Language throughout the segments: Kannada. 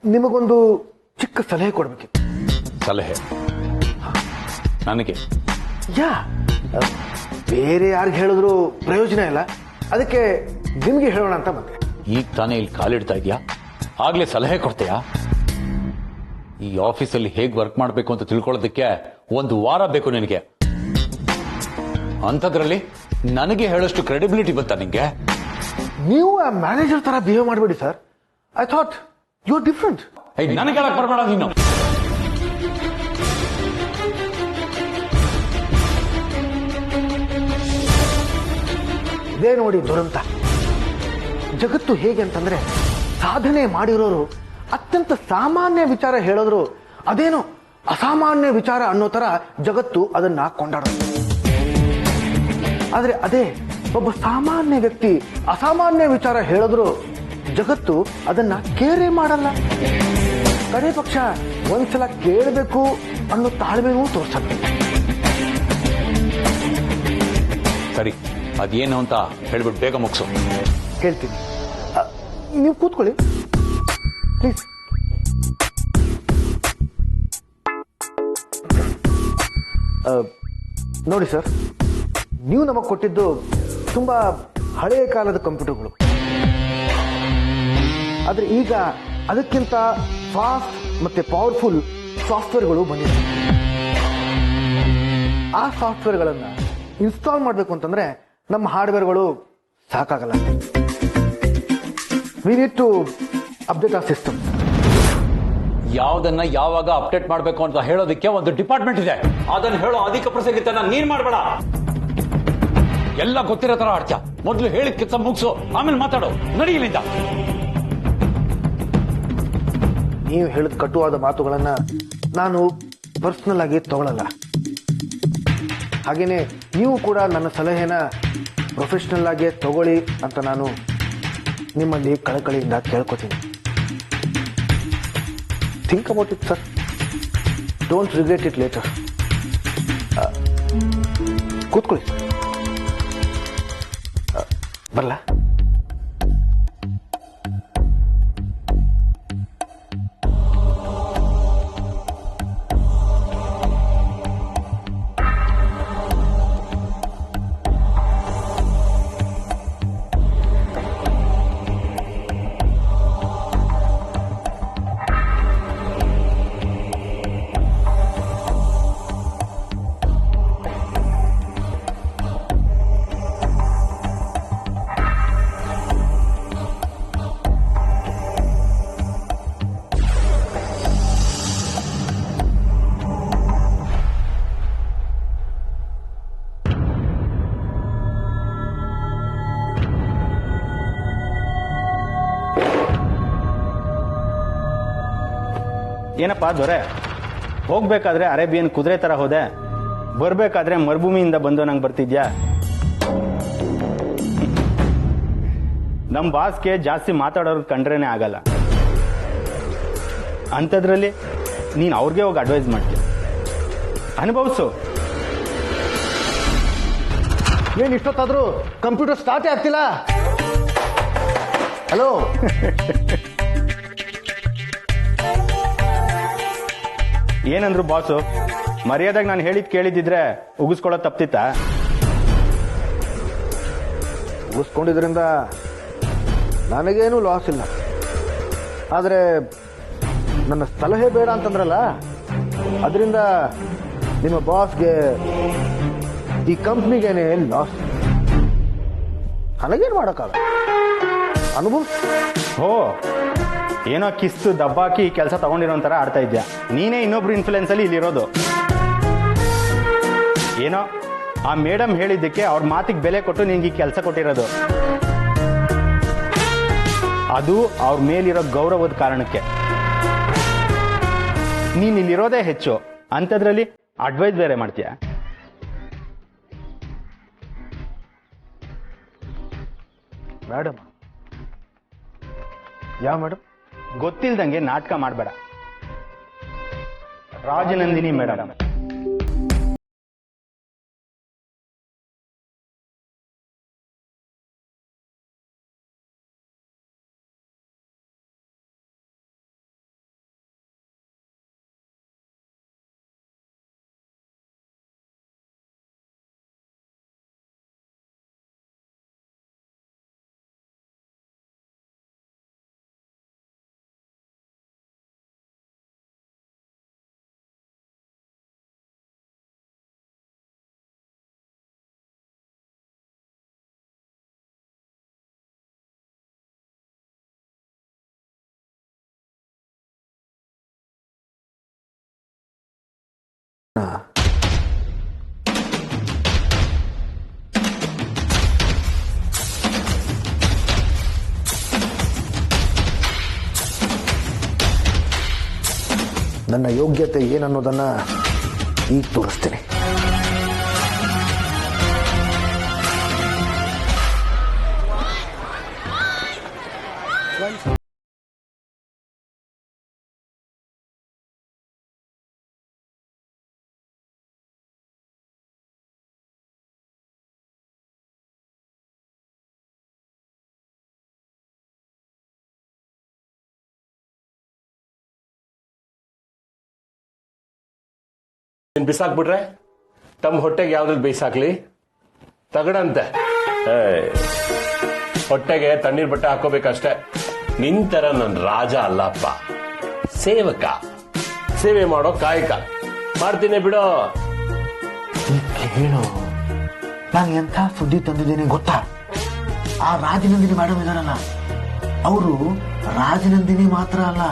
ನಿಮಗೊಂದು ಚಿಕ್ಕ ಸಲಹೆ ಕೊಡಬೇಕಿತ್ತು. ಸಲಹೆ ನನಗೆ? ಯಾ, ಬೇರೆ ಯಾರಿಗೆ ಹೇಳಿದ್ರು ಪ್ರಯೋಜನ ಇಲ್ಲ, ಅದಕ್ಕೆ ನಿಮ್ಗೆ ಹೇಳೋಣ ಅಂತ ಬಂದೆ. ಈಗ ತಾನೇ ಇಲ್ಲಿ ಕಾಲಿಡ್ತಾ ಇದೆಯಾ, ಆಗ್ಲೇ ಸಲಹೆ ಕೊಡ್ತೀಯಾ? ಈ ಆಫೀಸಲ್ಲಿ ಹೇಗೆ ವರ್ಕ್ ಮಾಡಬೇಕು ಅಂತ ತಿಳ್ಕೊಳ್ಳೋದಕ್ಕೆ 1 ವಾರ ಬೇಕು ನಿನಗೆ. ಅಂಥದ್ರಲ್ಲಿ ನನಗೆ ಹೇಳೋಷ್ಟು ಕ್ರೆಡಿಬಿಲಿಟಿ ಬಂತಾ ನಿಂಗೆ? ನೀವು ಆ ಮ್ಯಾನೇಜರ್ ತರ ಬಿಹೇವ್ ಮಾಡಬೇಡಿ sir. I thought you are different. ನನಗೆ ಹೇಳಕ್ ಬರಬೇಡ ನೀನು. ಇದೇ ನೋಡಿ ದುರಂತ. ಜಗತ್ತು ಹೇಗೆ ಅಂತಂದ್ರೆ, ಸಾಧನೆ ಮಾಡಿರೋರು ಅತ್ಯಂತ ಸಾಮಾನ್ಯ ವಿಚಾರ ಹೇಳಿದ್ರು ಅದೇನೋ ಅಸಾಮಾನ್ಯ ವಿಚಾರ ಅನ್ನೋ ತರ ಜಗತ್ತು ಅದನ್ನ ಕೊಂಡಾಡೋದು. ಆದ್ರೆ ಅದೇ ಒಬ್ಬ ಸಾಮಾನ್ಯ ವ್ಯಕ್ತಿ ಅಸಾಮಾನ್ಯ ವಿಚಾರ ಹೇಳಿದ್ರು ಜಗತ್ತು ಅದನ್ನ ಕೇರೆ ಮಾಡಲ್ಲ. ಕಡೆ ಪಕ್ಷ ಒಂದ್ಸಲ ಕೇಳಬೇಕು ಅನ್ನೋ ತಾಳ್ಮೆನೂ ತೋರ್ಸಲ್ಲ. ಸರಿ, ಅದೇನು ಅಂತ ಹೇಳ್ಬಿಟ್ಟು ಬೇಗ ಮುಗಿಸು. ಹೇಳ್ತೀನಿ, ನೀವು ಕೂತ್ಕೊಳ್ಳಿ ಪ್ಲೀಸ್. ನೋಡಿ ಸರ್, ನೀವು ನಮಗೆ ಕೊಟ್ಟಿದ್ದು ತುಂಬಾ ಹಳೆಯ ಕಾಲದ ಕಂಪ್ಯೂಟರ್ಗಳು. ಆದ್ರೆ ಈಗ ಅದಕ್ಕಿಂತ ಫಾಸ್ಟ್ ಮತ್ತೆ ಪವರ್ಫುಲ್ ಸಾಫ್ಟ್ವೇರ್ಗಳು ಬಂದಿದೆ. ಆ ಸಾಫ್ಟ್ವೇರ್ಗಳನ್ನ ಇನ್ಸ್ಟಾಲ್ ಮಾಡಬೇಕು ಅಂತಂದ್ರೆ ನಮ್ಮ ಹಾರ್ಡ್ವೇರ್ಗಳು ಸಾಕಾಗಲ್ಲ. We need to update our system. ಯಾವ್ದನ್ನ ಯಾವಾಗ ಅಪ್ಡೇಟ್ ಮಾಡಬೇಕು ಅಂತ ಹೇಳೋದಕ್ಕೆ ಒಂದು ಡಿಪಾರ್ಟ್ಮೆಂಟ್ ಇದೆ. ಅದನ್ನ ಹೇಳೋ ಅಧಿಕ ಪ್ರಸಂಗಿತನ ನೀನ್ ಮಾಡಬೇಡ. ಎಲ್ಲ ಗೊತ್ತಿರೋ ತರ ಆಡ್ತೀಯ. ಮೊದಲು ಹೇಳಿದ ಕೆಲಸ ಮುಗಿಸು, ಆಮೇಲೆ ಮಾತಾಡೋ. ನಡೀಲಿಂದ. ನೀವು ಹೇಳಿದ ಕಟುವಾದ ಮಾತುಗಳನ್ನ ನಾನು ಪರ್ಸನಲ್ ಆಗಿ ತಗೊಳ್ಳಲ್ಲ. ಹಾಗೇನೆ ನೀವು ಕೂಡ ನನ್ನ ಸಲಹೆನ ಪ್ರೊಫೆಷನಲ್ ಆಗಿ ತಗೊಳ್ಳಿ ಅಂತ ನಾನು ನಿಮ್ಮಲ್ಲಿ ಕಳಕಳಿಯಿಂದ ಕೇಳ್ಕೊತೀನಿ. Think about it sir. Don't regret it later. ಕೂತ್ಕೊಳ್ಳಿ. ಬರಲ್ಲ? ಏನಪ್ಪ ದೊರೆ, ಹೋಗ್ಬೇಕಾದ್ರೆ ಅರೇಬಿಯನ್ ಕುದುರೆ ತರ ಹೋದೆ, ಬರ್ಬೇಕಾದ್ರೆ ಮರುಭೂಮಿಯಿಂದ ಬಂದು ನಂಗೆ ಬರ್ತಿದ್ಯಾ? ನಮ್ಮ ಬಾಸ್ಗೆ ಜಾಸ್ತಿ ಮಾತಾಡೋರು ಕಂಡ್ರೇನೆ ಆಗಲ್ಲ. ಅಂಥದ್ರಲ್ಲಿ ನೀನು ಅವ್ರಿಗೆ ಹೋಗಿ ಅಡ್ವೈಸ್ ಮಾಡ್ತೀಯ. ಅನುಭವಿಸು. ಏನ್ ಇಷ್ಟೊತ್ತಾದ್ರೂ ಕಂಪ್ಯೂಟರ್ ಸ್ಟಾರ್ಟೇ ಆಗ್ತಿಲ್ಲ? ಹಲೋ. ಏನಂದ್ರು ಬಾಸು? ಮರ್ಯಾದಾಗ ನಾನು ಹೇಳಿದ್ ಕೇಳಿದ್ದಿದ್ರೆ ಉಗಿಸ್ಕೊಳ್ಳೋದು ತಪ್ತಿತ್ತ? ಉಗಿಸ್ಕೊಂಡಿದ್ರಿಂದ ನನಗೇನು ಲಾಸ್ ಇಲ್ಲ. ಆದರೆ ನನ್ನ ಸಲಹೆ ಬೇಡ ಅಂತಂದ್ರಲ್ಲ, ಅದರಿಂದ ನಿಮ್ಮ ಬಾಸ್ಗೆ, ಈ ಕಂಪ್ನಿಗೇನೆ ಲಾಸ್. ನನಗೇನು ಮಾಡೋಕ್ಕಾಗಲ್ಲ. ಅನುಭವ. ಹೋ, ಏನೋ ಕಿಸ್ತು ದಬ್ಬಾಕಿ ಕೆಲಸ ತಗೊಂಡಿರೋ ಥರ ಆಡ್ತಾ ಇದ್ಯಾ. ನೀನೇ ಇನ್ನೊಬ್ರು ಇನ್ಫ್ಲುಯೆನ್ಸ್ ಅಲ್ಲಿ ಇಲ್ಲಿರೋದು. ಏನೋ ಆ ಮೇಡಮ್ ಹೇಳಿದ್ದಕ್ಕೆ ಅವ್ರ ಮಾತಿಗೆ ಬೆಲೆ ಕೊಟ್ಟು ನಿನ್ಗೆ ಈ ಕೆಲಸ ಕೊಟ್ಟಿರೋದು. ಅದು ಅವ್ರ ಮೇಲಿರೋ ಗೌರವದ ಕಾರಣಕ್ಕೆ. ನೀನ್ ಇಲ್ಲಿರೋದೇ ಹೆಚ್ಚು, ಅಂಥದ್ರಲ್ಲಿ ಅಡ್ವೈಸ್ ಬೇರೆ ಮಾಡ್ತೀಯ. ಮೇಡಮ್? ಯಾವ ಮೇಡಮ್? ಗೊತ್ತಿಲ್ದಂಗೆ ನಾಟಕ ಮಾಡಬೇಡ. ರಾಜನಂದಿನಿ ಮೇಡಮ್. ನನ್ನ ಯೋಗ್ಯತೆ ಏನನ್ನೋದನ್ನ ಈಗ ತೋರಿಸ್ತೀನಿ. ಬಿಸಾಕ್ಬಿಟ್ರೆ ತಮ್ಮ ಹೊಟ್ಟೆಗೆ ಯಾವ್ದ್ರಲ್ಲಿ ಬೇಯಿಸಾಕ್ಲಿ ತಗಡಂತೆ. ಹೊಟ್ಟೆಗೆ ತಣ್ಣೀರ್ ಬಟ್ಟೆ ಹಾಕೋಬೇಕಷ್ಟೇ. ನಿಂತರ ನನ್ ರಾಜ ಅಲ್ಲಪ್ಪ, ಸೇವಕ. ಸೇವೆ ಮಾಡೋ ಕಾಯಕ ಮಾಡ್ತೀನಿ ಬಿಡೋ. ಹೇಳು, ನಾನು ಎಂಥ ಸುದ್ದಿ ತಂದಿದ್ದೇನೆ ಗೊತ್ತಾ? ಆ ರಾಜನಂದಿನಿ ಮೇಡಮ್ ಇದಾರಲ್ಲ, ಅವರು ರಾಜನಂದಿನಿ ಮಾತ್ರ ಅಲ್ಲ,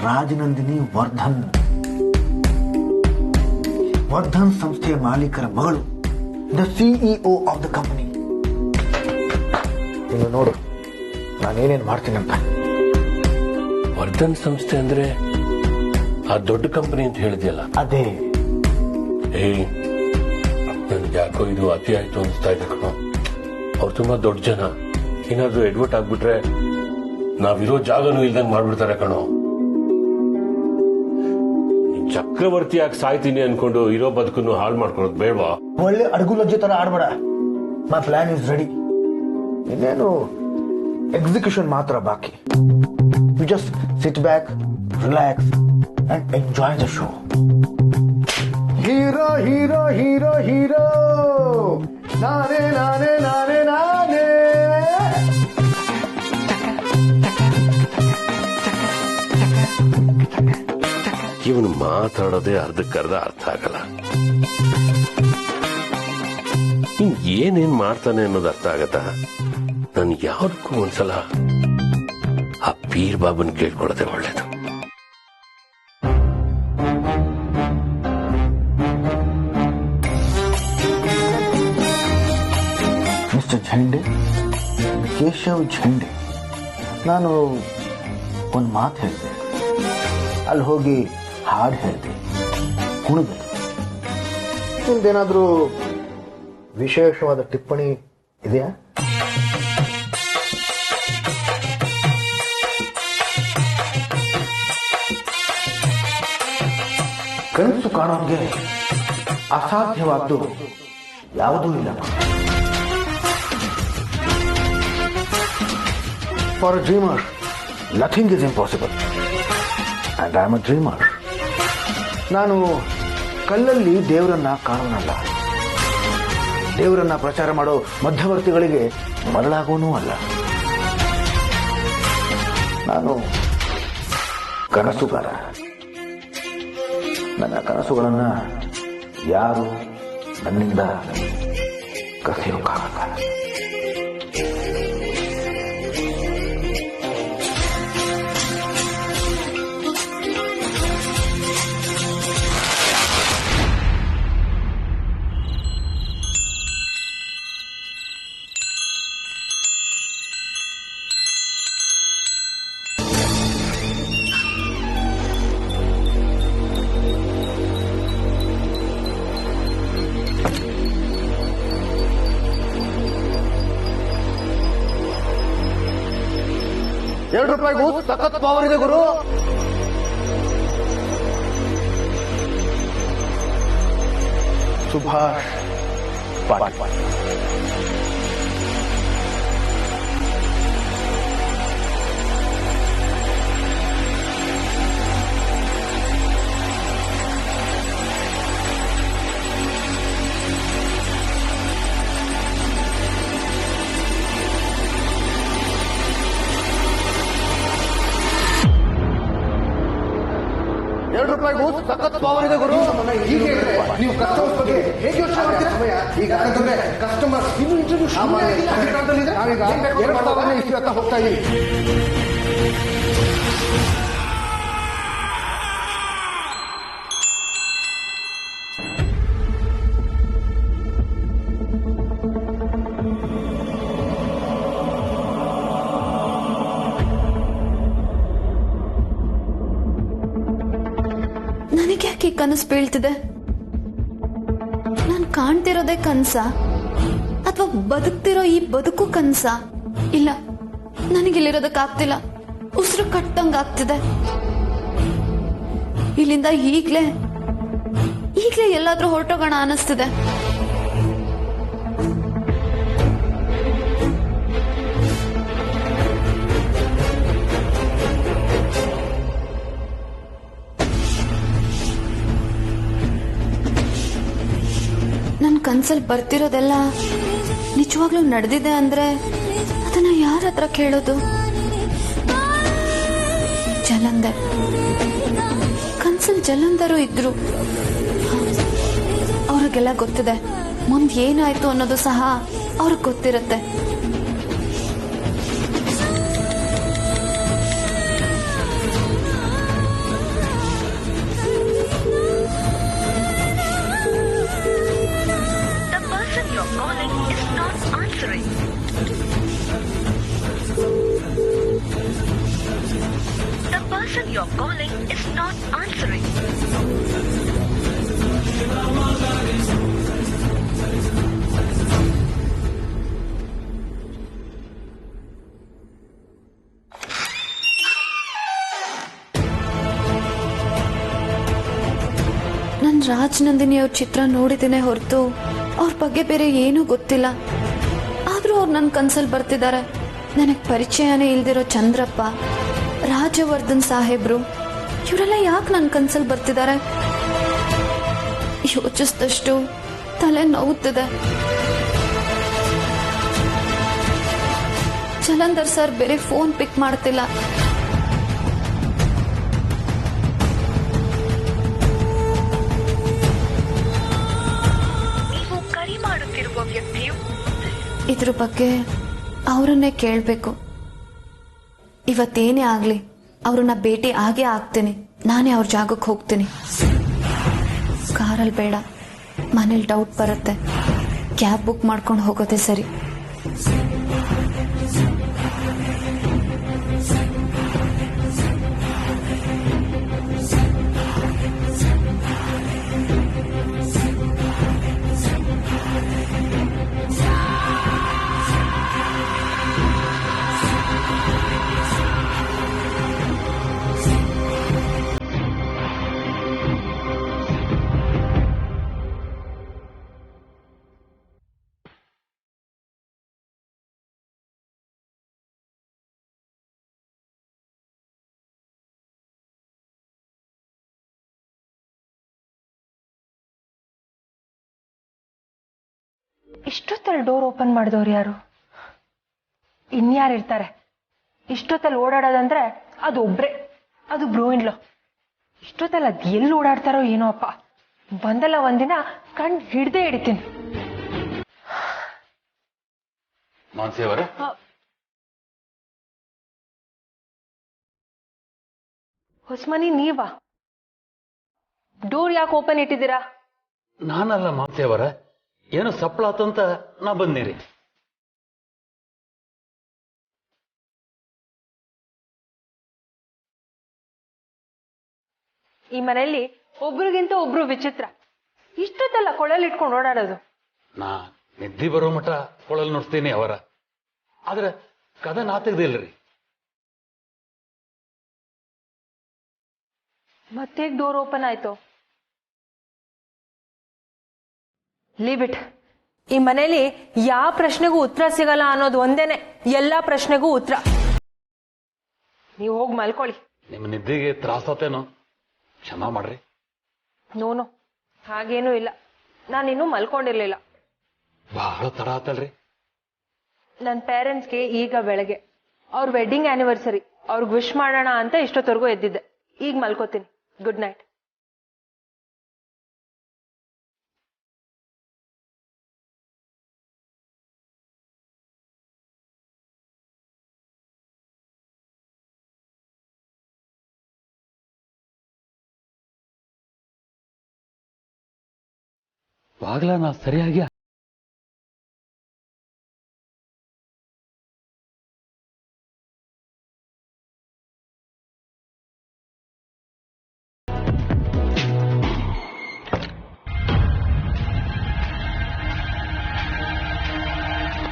ರಾಜನಂದಿನಿ ವರ್ಧನ್ ಸಂಸ್ಥೆಯ ಮಾಲೀಕರ ಮಗಳು, the CEO of the company. ಇನ್ನು ನೋಡು ನಾನೇನೇನು ಮಾಡ್ತೀನಿ ಅಂತ. ವರ್ಧನ್ ಸಂಸ್ಥೆ ಅಂದ್ರೆ ಆ ದೊಡ್ಡ ಕಂಪನಿ ಅಂತ ಹೇಳಿದ್ಯಲ್ಲ? ಅದೇ. ನನ್ಗೆ ಯಾಕೋ ಇದು ಅತಿ ಆಯ್ತು ಅನಿಸ್ತಾ ಇದೆ ಕಣೋ. ಅವ್ರು ತುಂಬಾ ದೊಡ್ಡ ಜನ. ಏನಾದ್ರೂ ಎಡ್ವರ್ಟ್ ಆಗ್ಬಿಟ್ರೆ ನಾವಿರೋ ಜಾಗನೂ ಇಲ್ದಂಗ್ ಮಾಡ್ಬಿಡ್ತಾರೆ ಕಣೋ. ಚಕ್ರವರ್ತಿಯಾಗಿ ಸಾಯ್ತೀನಿ ಅನ್ಕೊಂಡು ಇರೋ ಬದುಕನ್ನು ಹಾಳು ಮಾಡ್ಕೊಳ್ಳೋದು ಬೇಡವಾ? ಒಳ್ಳೆ ಅಡುಗು ಲಜ್ಜೆ ತರ ಆಡ್ಬೇಡ. My plan is ready. ಇನ್ನೇನು ಎಕ್ಸಿಕ್ಯೂಷನ್ ಮಾತ್ರ ಬಾಕಿ. You just sit back, relax and enjoy the show. Hero hero hero hero ನಾನೇ ನಾನೇ ನಾನೇ ನಾನೇ. ಇವನು ಮಾತಾಡೋದೇ ಅರ್ಧಕ್ಕರ್ಧ ಅರ್ಥ ಆಗಲ್ಲ. ಏನೇನ್ ಮಾಡ್ತಾನೆ ಅನ್ನೋದು ಅರ್ಥ ಆಗತ್ತಾ? ನನ್ ಯಾವ್ದಕ್ಕೂ ಒಂದ್ಸಲ ಆ ಪೀರ್ ಬಾಬನ್ ಕೇಳ್ಕೊಳ್ಳೋದೇ ಒಳ್ಳೇದು. ಮಿಸ್ಟರ್ ಝಂಡೆ, ಕೇಶವ್ ಝಂಡೆ, ನಾನು ಒಂದು ಮಾತು ಹೇಳಿದೆ, ಅಲ್ಲಿ ಹೋಗಿ ಹಾಡು ಹೇಳಿದೆ, ಕುಣಿದೆ. ನಿಮ್ದೇನಾದ್ರೂ ವಿಶೇಷವಾದ ಟಿಪ್ಪಣಿ ಇದೆಯಾ? ಕನಸು ಕಾಣೋನ್ಗೆ ಅಸಾಧ್ಯವಾದ್ದು ಯಾವುದೂ ಇಲ್ಲ. For a dreamer nothing is impossible and I am a dreamer. ನಾನು ಕಲ್ಲಲ್ಲಿ ದೇವರನ್ನ ಕಾಣೋನಲ್ಲ, ದೇವರನ್ನ ಪ್ರಚಾರ ಮಾಡೋ ಮಧ್ಯವರ್ತಿಗಳಿಗೆ ಮರಳಾಗೋನೂ ಅಲ್ಲ. ನಾನು ಕನಸುಗಾರ. ನನ್ನ ಕನಸುಗಳನ್ನ ಯಾರು ನನ್ನಿಂದ ಕಸಿಯೋಕ್ಕಾಗಲ್ಲ. ₹2 ಸಖತ್ ಪವರ್ ಇದೆ ಗುರು. ಸುಭಾಷ್ ಪಾಟೀಲ್. ₹2 ಸಖತ್ ಪವರ್ ಇದೆ ಗುರು. ಹೀಗೆ ನೀವು ಕಸ್ಟಮರ್ಸ್ ಬಗ್ಗೆ ಹೇಗೆ ಯೋಚನೆ ಮಾಡ್ತೀರಾ? ಈಗ ಯಾಕಂದ್ರೆ ಕಸ್ಟಮರ್ ಇನ್ನು ಇಂಟರ್ವ್ಯೂ ನಾವೀಗ 2000 ಇಸ್ವಿ ಹತ್ತ ಹೋಗ್ತಾ ಇದೀವಿ. ಯಾಕೆ ಕನಸು ಬೀಳ್ತಿದೆ? ನಾನು ಕಾಣ್ತಿರೋದೇ ಕನ್ಸ ಅಥವಾ ಬದುಕ್ತಿರೋ ಈ ಬದುಕು ಕನ್ಸ? ಇಲ್ಲ, ನನಗಿಲ್ಲಿರೋದಕ್ಕಾಗ್ತಿಲ್ಲ. ಉಸಿರು ಕಟ್ಟಂಗಾಗ್ತಿದೆ. ಇಲ್ಲಿಂದ ಈಗ್ಲೇ ಎಲ್ಲಾದ್ರೂ ಹೊರಟೋಗೋಣ ಅನಿಸ್ತಿದೆ. ನನ್ ಕನ್ಸಲ್ಲಿ ಬರ್ತಿರೋದೆಲ್ಲ ನಿಜವಾಗ್ಲೂ ನಡೆದಿದೆ ಅಂದ್ರೆ ಅದನ್ನ ಯಾರ ಹತ್ರ ಕೇಳೋದು? ಜಲಂಧರ್, ಕನ್ಸಲ್ಲಿ ಜಲಂಧರು ಇದ್ರು. ಅವ್ರಿಗೆಲ್ಲ ಗೊತ್ತಿದೆ, ಮುಂದೆ ಏನಾಯ್ತು ಅನ್ನೋದು ಸಹ ಅವ್ರಿಗೆ ಗೊತ್ತಿರುತ್ತೆ. You're calling is not answering. ನನ್ ರಾಜ್ ನಂದಿನಿ ಅವ್ರ ಚಿತ್ರ ನೋಡಿದ್ದೇನೆ ಹೊರತು ಅವ್ರ ಬಗ್ಗೆ ಬೇರೆ ಏನೂ ಗೊತ್ತಿಲ್ಲ. ಆದ್ರೂ ಅವ್ರು ನನ್ ಕನ್ಸಲ್ಲಿ ಬರ್ತಿದ್ದಾರೆ. ನನಗ್ ಪರಿಚಯನೇ ಇಲ್ದಿರೋ ಚಂದ್ರಪ್ಪ, ರಾಜವರ್ಧನ್ ಸಾಹೇಬ್ರು, ಇವರೆಲ್ಲ ಯಾಕೆ ನನ್ನ ಕನ್ಸಲ್ಲಿ ಬರ್ತಿದ್ದಾರೆ? ಯೋಚಿಸಿದಷ್ಟು ತಲೆ ನೋವುತ್ತಿದೆ. ಜಲಂಧರ್ ಸರ್ ಬೇರೆ ಫೋನ್ ಪಿಕ್ ಮಾಡ್ತಿಲ್ಲ. ನೀವು ಕರೆ ಮಾಡುತ್ತಿರುವ ವ್ಯಕ್ತಿಯು ಇದ್ರ ಬಗ್ಗೆ ಅವರನ್ನೇ ಕೇಳಬೇಕು. ಇವತ್ತೇನೇ ಆಗ್ಲಿ ಅವ್ರನ್ನ ಭೇಟಿ ಆಗೇ ಆಗ್ತೀನಿ. ನಾನೇ ಅವ್ರ ಜಾಗಕ್ಕೆ ಹೋಗ್ತೀನಿ. ಕಾರಲ್ಲಿ ಬೇಡ, ಮನೇಲಿ ಡೌಟ್ ಬರುತ್ತೆ. ಕ್ಯಾಬ್ ಬುಕ್ ಮಾಡ್ಕೊಂಡು ಹೋಗೋದೇ ಸರಿ. ಇಷ್ಟೊತ್ತಲ್ಲಿ ಡೋರ್ ಓಪನ್ ಮಾಡಿದವ್ರು ಯಾರು? ಇನ್ಯಾರು ಇರ್ತಾರೆ? ಇಷ್ಟೊತ್ತಲ್ಲಿ ಓಡಾಡೋದಂದ್ರೆ ಅದು ಒಬ್ರೆ, ಅದು ಬ್ರೋಯಿನ್ಲೋ. ಇಷ್ಟೊತ್ತಲ್ಲಿ ಅದ್ ಎಲ್ಲಿ ಓಡಾಡ್ತಾರೋ ಏನೋ ಅಪ್ಪ. ಬಂದಲ್ಲ ಒಂದಿನ ಕಣ್ ಹಿಡ್ದೇ ಹಿಡಿತೀನಿ. ಮಾನ್ಸಿಯವರೇ, ಹೊಸ್ಮನಿ ನೀವಾ? ಡೋರ್ ಯಾಕೆ ಓಪನ್ ಇಟ್ಟಿದ್ದೀರಾ? ನಾನಲ್ಲ ಮಾನ್ಸಿಯವರ, ಏನು ಸಪ್ಪಳಾತಂತ ನಾ ಬಂದಿರಿ. ಈ ಮನೆಯಲ್ಲಿ ಒಬ್ರಿಗಿಂತ ಒಬ್ರು ವಿಚಿತ್ರ. ಇಷ್ಟೊತ್ತಲ್ಲ ಕೊಳಲ್ ಇಟ್ಕೊಂಡು ಓಡಾಡೋದು. ನಾ ನಿದ್ದೆ ಬರೋ ಮಠ ಕೊಳಲ್ ನೋಡ್ತೀನಿ ಅವರ, ಆದ್ರೆ ಕದ ನಾತಗದಿಲ್ರಿ. ಮತ್ತೆ ಡೋರ್ ಓಪನ್ ಆಯ್ತು? Leave it. ಈ ಮನೇಲಿ ಯಾವ ಪ್ರಶ್ನೆಗೂ ಉತ್ತರ ಸಿಗಲ್ಲ ಅನ್ನೋದು ಒಂದೇನೆ ಎಲ್ಲಾ ಪ್ರಶ್ನೆಗೂ ಉತ್ತರ. ನೀವು ಹೋಗಿ ಮಲ್ಕೊಳ್ಳಿ. ನಿಮ್ಮ ನಿದ್ದೆಗೆ ತ್ರಾಸತೇನೋ, ಕ್ಷಮಾ ಮಾಡ್ರಿ. ನೋನು ಹಾಗೇನೂ ಇಲ್ಲ. ನಾನಿನ್ನೂ ಮಲ್ಕೊಂಡಿರ್ಲಿಲ್ಲ. ಬಹಳ ತಡ ಆತಲ್ರಿ. ನನ್ನ ಪೇರೆಂಟ್ಸ್ಗೆ ಈಗ ಬೆಳಗ್ಗೆ ಅವ್ರ ವೆಡ್ಡಿಂಗ್ ಆನಿವರ್ಸರಿ, ಅವ್ರಿಗೆ ವಿಶ್ ಮಾಡೋಣ ಅಂತ ಇಷ್ಟೊತ್ತವರೆಗೂ ಎದ್ದಿದ್ದೆ. ಈಗ ಮಲ್ಕೋತೀನಿ. Good night. ಬಾಗ್ಲ ನಾ ಸರಿಯಾಗಿ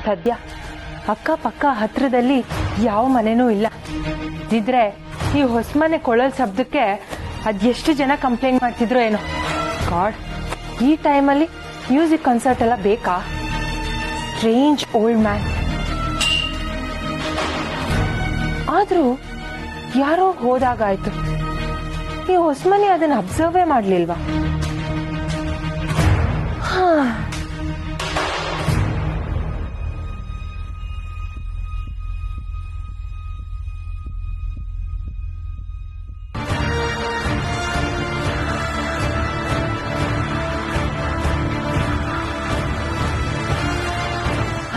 ಸದ್ಯ ಅಕ್ಕಪಕ್ಕ ಹತ್ರದಲ್ಲಿ ಯಾವ ಮನೆನೂ ಇಲ್ಲ. ಇದ್ರೆ ಈ ಹೊಸ ಮನೆ ಕೊಳಲ್ ಶಬ್ದಕ್ಕೆ ಅದೆಷ್ಟು ಜನ ಕಂಪ್ಲೇಂಟ್ ಮಾಡ್ತಿದ್ರು ಏನೋ. ಗಾಡ್, ಈ ಟೈಮಲ್ಲಿ ಮ್ಯೂಸಿಕ್ ಕನ್ಸರ್ಟ್ ಎಲ್ಲ ಬೇಕಾ? Strange old man. ಆದ್ರೂ ಯಾರೋ ಹೋದಾಗಾಯ್ತು. ಈ ಹೊಸಮನಿ ಅದನ್ನ ಅಬ್ಸರ್ವೇ ಮಾಡ್ಲಿಲ್ವಾ?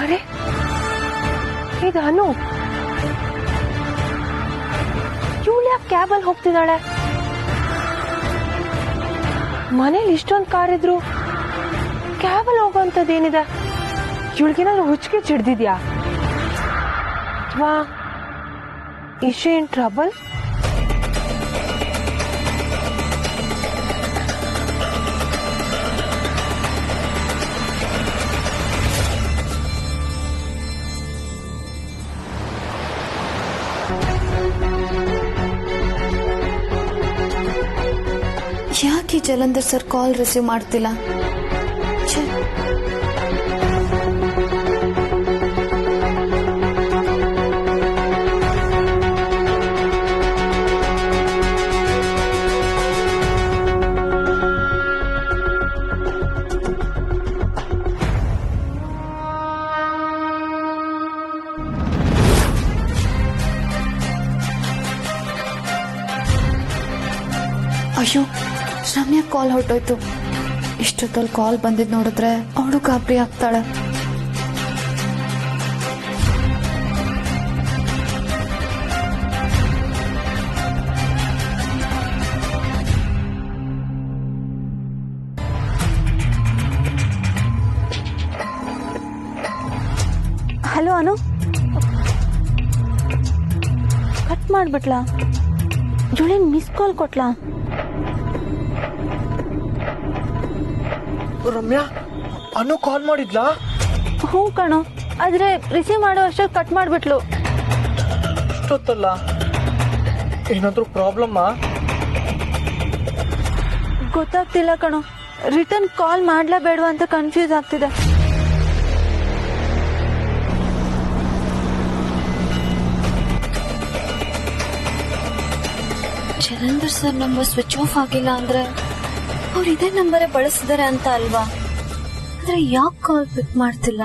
ಅರೆ, ಇದು ಅನು. ಇವಳು ಯಾಕೆ ಕ್ಯಾಬಲ್ಲಿ ಹೋಗ್ತಿದ್ದಾಳೆ? ಮನೇಲಿ ಇಷ್ಟೊಂದು ಕಾರ್ ಇದ್ರು ಕ್ಯಾಬಲ್ಲಿ ಹೋಗೋಂಥದ್ದೇನಿದೆ? ಇವಳಿಗೇನಾದ್ರು ಹುಚ್ಚಿಗೆ ಚಿಡ್ದಿದ್ಯಾ? ಅಥವಾ ಇಸ್ ಶಿ ಇನ್ ಟ್ರಬಲ್? ಯಾಕೆ ಜಲಂಧರ್ ಸರ್ ಕಾಲ್ ರಿಸೀವ್ ಮಾಡ್ತಿಲ್ಲ? ಛೆ. ಅಯ್ಯೋ, ರಮ್ಯಾ ಕಾಲ್ ಹೊರಟೋಯ್ತು. ಇಷ್ಟೊತ್ತಲ್ಲಿ ಕಾಲ್ ಬಂದಿದ್ ನೋಡಿದ್ರೆ ಅವಳು ಗಾಬರಿ ಆಗ್ತಾಳೆ. ಹಲೋ ಅನು, ಕಟ್ ಮಾಡ್ಬಿಟ್ಲಾ? ಜುಳಿನ್ ಮಿಸ್ ಕಾಲ್ ಕೊಟ್ಲಾ? ರಮ್ಯಾ, ಅನು ಕಾಲ್ ಮಾಡಿದ್ಲಾ? ಹ್ಞೂ ಕಣೋ, ಆದ್ರೆ ರಿಸೀವ್ ಮಾಡೋ ಅಷ್ಟರಲ್ಲಿ ಕಟ್ ಮಾಡ್ಬಿಟ್ಲು. ಇಷ್ಟೊತ್ತಲ್ಲ, ಏನಾದ್ರೂ ಪ್ರಾಬ್ಲಮ್ಮಾ? ಗೊತ್ತಾಗ್ತಿಲ್ಲ ಕಣೋ. ರಿಟರ್ನ್ ಕಾಲ್ ಮಾಡ್ಲಾ ಬೇಡವಾ ಅಂತ ಕನ್ಫ್ಯೂಸ್ ಆಗ್ತಿದೆ. Jalandhar sir number switch off ಆಗಿಲ್ಲ ಅಂದ್ರೆ ಅವ್ರು ಇದೇ ನಂಬರೇ ಬಳಸಿದಾರೆ ಅಂತ ಅಲ್ವಾ? ಆದ್ರೆ ಯಾಕೆ ಕಾಲ್ ಪಿಕ್ ಮಾಡ್ತಿಲ್ಲ?